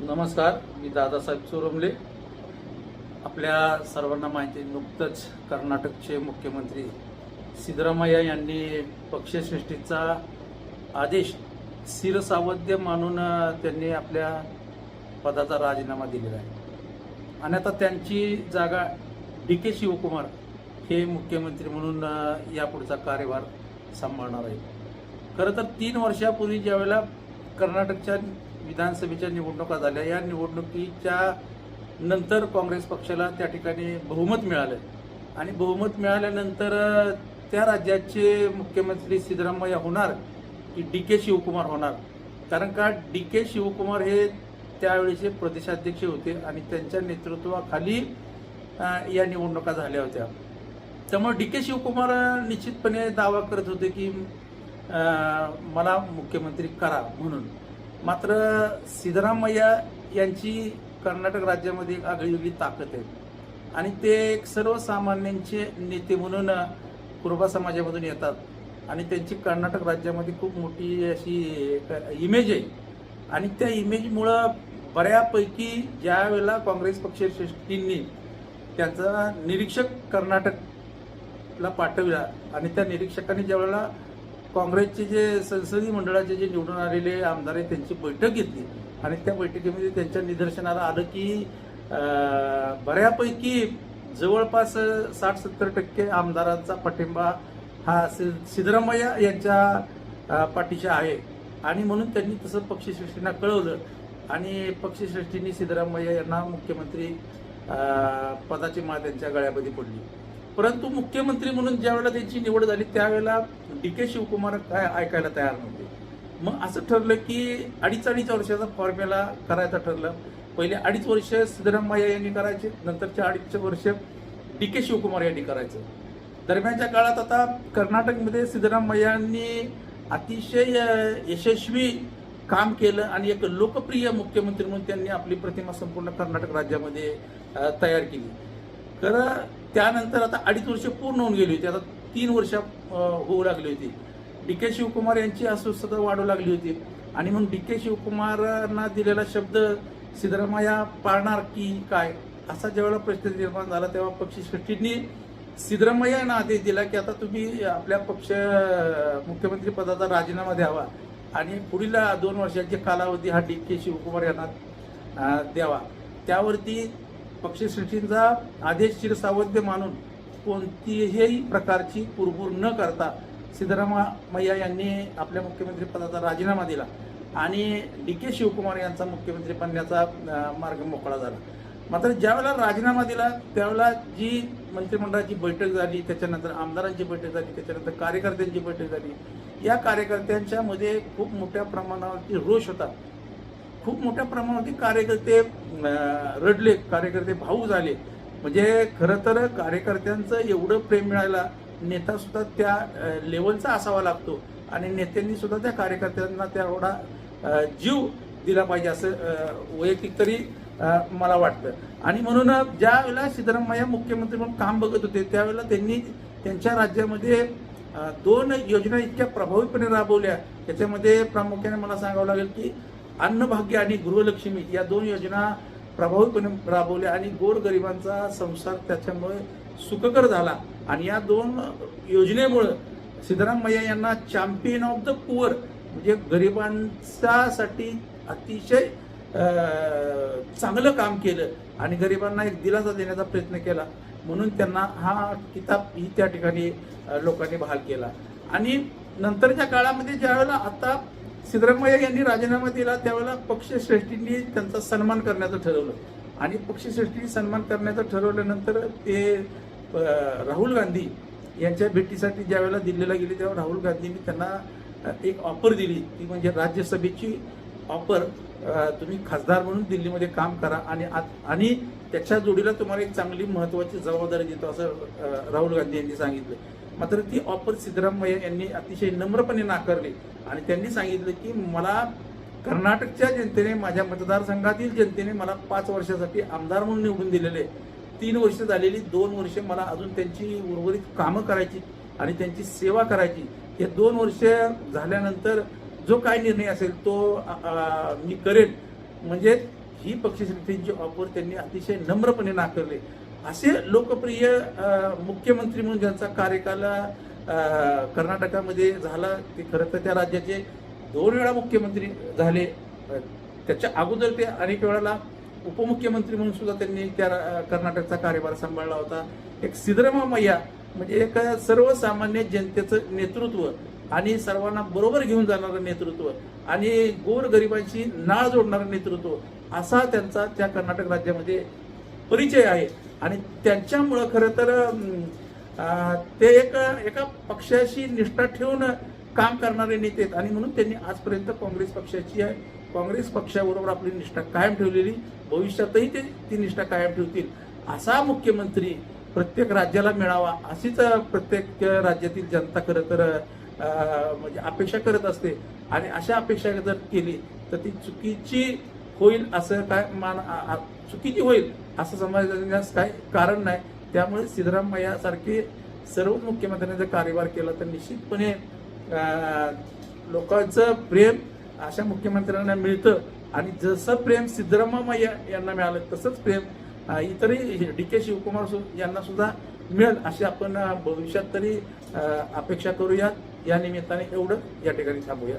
नमस्कार, मी दादासाहेब चोरमले. आपल्या सर्वांना माहिती, नुकतंच कर्नाटकचे मुख्यमंत्री सिद्धरामय्या यांनी पक्षश्रेष्ठीचा आदेश शिरसावध्य मानून त्यांनी आपल्या पदाचा राजीनामा दिलेला आहे आणि आता त्यांची जागा डी.के. शिवकुमार हे मुख्यमंत्री म्हणून यापुढचा कार्यभार सांभाळणार आहे. खरं तर 3 वर्षापूर्वी ज्यावेळेला कर्नाटकच्या विधानसभेच्या निवडणुका झाल्या, या निवडणुकीच्या नंतर काँग्रेस पक्षाला त्या ठिकाणी बहुमत मिळालं आणि बहुमत मिळाल्यानंतर त्या राज्याचे मुख्यमंत्री सिद्धरामय्या होणार की डी.के. शिवकुमार होणार. कारण का डी.के. शिवकुमार हे त्यावेळेचे प्रदेशाध्यक्ष होते आणि त्यांच्या नेतृत्वाखाली या निवडणुका झाल्या होत्या. त्यामुळे डी.के. शिवकुमार निश्चितपणे दावा करत होते की मला मुख्यमंत्री करा म्हणून. मात्र सिद्धरामय्या यांची कर्नाटक राज्यामध्ये एक आगळीवेगळी ताकद आहे आणि ते एक सर्वसामान्यांचे नेते म्हणून कुरुबा समाजामधून येतात आणि त्यांची कर्नाटक राज्यामध्ये खूप मोठी अशी इमेज आहे आणि त्या इमेजमुळं बऱ्यापैकी ज्या वेळेला काँग्रेस पक्षश्रेष्ठींनी त्यांचा निरीक्षक कर्नाटकला पाठवला आणि त्या निरीक्षकांनी ज्या वेळेला काँग्रेसचे जे संसदीय मंडळाचे जे निवडून आलेले आमदार आहेत त्यांची बैठक घेतली आणि त्या बैठकीमध्ये त्यांच्या निदर्शनाला आलं की बऱ्यापैकी जवळपास 60-70% आमदारांचा पाठिंबा हा सिद्धरामय्या यांच्या पाठीशी आहे आणि म्हणून त्यांनी तसं पक्षश्रेष्ठींना कळवलं आणि पक्षश्रेष्ठींनी सिद्धरामय्या यांना मुख्यमंत्री पदाची माळ त्यांच्या गळ्यामध्ये पडली. परंतु मुख्यमंत्री म्हणून ज्या वेळेला त्यांची निवड झाली त्यावेळेला डी.के. शिवकुमार काय ऐकायला तयार नव्हते. मग असं ठरलं की 2.5 वर्षाचा फॉर्म्युला करायचं ठरलं. पहिले 2.5 वर्ष सिद्धरामय्या यांनी करायचे, नंतरच्या 2.5 वर्ष डी.के. शिवकुमार यांनी करायचं. दरम्यानच्या काळात आता कर्नाटकमध्ये सिद्धरामय्यांनी अतिशय यशस्वी काम केलं आणि एक लोकप्रिय मुख्यमंत्री म्हणून त्यांनी आपली प्रतिमा संपूर्ण कर्नाटक राज्यामध्ये तयार केली. खरं त्यानंतर आता 2.5 वर्ष पूर्ण होऊन गेली होती, आता 3 वर्ष होऊ लागली होती. डी.के. शिवकुमार यांची अस्वस्थता वाढू लागली होती आणि मग डी.के. शिवकुमारांना दिलेला शब्द सिद्धरामय्या पाळणार की काय असा ज्यावेळेला प्रश्न निर्माण झाला तेव्हा पक्षश्रेष्ठींनी सिद्धरामय्या यांना आदेश दिला की आता तुम्ही आपल्या मुख्यमंत्री पदाचा राजीनामा द्यावा आणि पुढील 2 वर्षाची कालावधी हा डी.के. शिवकुमार यांना द्यावा. त्यावरती पक्षश्रेष्ठींचा आदेश शिरसावध्य मानून कोणतीही प्रकारची कुरबुर न करता सिद्धरामय्या यांनी आपल्या मुख्यमंत्री पदाचा राजीनामा दिला आणि डी.के. शिवकुमार यांचा मुख्यमंत्री बनण्याचा मार्ग मोकळा झाला. मात्र ज्यावेळेला राजीनामा दिला त्यावेळेला जी मंत्रिमंडळाची बैठक झाली, त्याच्यानंतर आमदारांची बैठक झाली, त्याच्यानंतर कार्यकर्त्यांची बैठक झाली. या कार्यकर्त्यांच्या मध्ये खूप मोठ्या प्रमाणावरती रोष होता. खूप मोठ्या प्रमाणावरती कार्यकर्ते रडले, कार्यकर्ते भावूक झाले. म्हणजे खरं तर कार्यकर्त्यांचं एवढं प्रेम मिळायला नेता सुद्धा त्या लेवलचा असावा लागतो आणि नेत्यांनी सुद्धा त्या कार्यकर्त्यांना तेवढा जीव दिला पाहिजे असं वैयक्तिक तरी मला वाटतं. आणि म्हणून ज्या वेळेला सिद्धरामय्या मुख्यमंत्री म्हणून काम बघत होते त्यावेळेला त्यांनी त्यांच्या राज्यामध्ये 2 योजना इतक्या प्रभावीपणे राबवल्या. त्याच्यामध्ये प्रामुख्याने मला सांगावं लागेल की अन्नभाग्य आणि गृहलक्ष्मी या 2 योजना प्रभावीपणे राबवल्या आणि गोरगरिबांचा संसार त्याच्यामुळे सुखकर झाला आणि या 2 योजनेमुळे सिद्धरामय्या यांना चॅम्पियन ऑफ द पुअर म्हणजे गरिबांसाठी अतिशय चांगलं काम केलं आणि गरिबांना एक दिलासा देण्याचा प्रयत्न केला म्हणून त्यांना हा किताब ही त्या ठिकाणी लोकांनी बहाल केला. आणि नंतरच्या काळामध्ये ज्यावेळेला आता सिद्धरामय्या यांनी राजीनामा दिला त्यावेळेला पक्षश्रेष्ठींनी त्यांचा सन्मान करण्याचं ठरवलं आणि पक्षश्रेष्ठींनी सन्मान करण्याचं ठरवल्यानंतर ते राहुल गांधी यांच्या भेटीसाठी ज्यावेळेला दिल्लीला गेले तेव्हा राहुल गांधींनी त्यांना एक ऑफर दिली, ती म्हणजे राज्यसभेची ऑफर. तुम्ही खासदार म्हणून दिल्लीमध्ये काम करा आणि त्याच्या जोडीला तुम्हाला एक चांगली महत्त्वाची जबाबदारी देतो असं राहुल गांधी यांनी सांगितलं. मात्र ती ऑफर सिद्धरामय्या यांनी अतिशय नम्रपणे नाकारली आणि त्यांनी सांगितलं की मला कर्नाटकच्या जनतेने, माझ्या मतदारसंघातील जनतेने मला 5 वर्षासाठी आमदार म्हणून निवडून दिलेले. 3 वर्ष झालेली, 2 वर्ष मला अजून त्यांची उर्वरित कामं करायची आणि त्यांची सेवा करायची. हे 2 वर्ष झाल्यानंतर जो काय निर्णय असेल तो मी करेन. म्हणजे ही पक्षश्रेष्ठींची ऑफर त्यांनी अतिशय नम्रपणे नाकारले. असे लोकप्रिय मुख्यमंत्री म्हणून ज्यांचा कार्यकाल कर्नाटकामध्ये झाला, ते खरं तर त्या राज्याचे 2 वेळा मुख्यमंत्री झाले. त्याच्या अगोदर ते अनेक वेळाला उपमुख्यमंत्री म्हणून सुद्धा त्यांनी त्या कर्नाटकचा कार्यभार सांभाळला होता. एक सिद्धरामय्या म्हणजे एक सर्वसामान्य जनतेचं नेतृत्व आणि सर्वांना बरोबर घेऊन जाणारं नेतृत्व आणि गोरगरिबांची नाळ जोडणारं नेतृत्व असा त्यांचा त्या कर्नाटक राज्यामध्ये परिचय आहे. आणि त्यांच्यामुळं खरं तर ते एका पक्षाशी निष्ठा ठेवून काम करणारे नेते आहेत आणि म्हणून त्यांनी आजपर्यंत काँग्रेस पक्षाची आहे, काँग्रेस पक्षाबरोबर आपली निष्ठा कायम ठेवलेली, भविष्यातही ते ती निष्ठा कायम ठेवतील. असा मुख्यमंत्री प्रत्येक राज्याला मिळावा अशीच प्रत्येक राज्यातील जनता खरं तर म्हणजे अपेक्षा करत असते. आणि अशा अपेक्षा जर केली तर ती चुकीची होईल असं काय चुकीची होईल असं समजण्यास काय कारण नाही. त्यामुळे सिद्धरामय्यासारखे सर्व मुख्यमंत्र्यांनी जर कार्यभार केला तर निश्चितपणे लोकांचं प्रेम अशा मुख्यमंत्र्यांना मिळतं. आणि जसं प्रेम सिद्धरामय्या यांना मिळालं तसंच प्रेम इतरही DK शिवकुमार यांना सुद्धा मिळेल अशी आपण भविष्यात तरी अपेक्षा करूयात. या निमित्ताने एवढं या ठिकाणी थांबूया.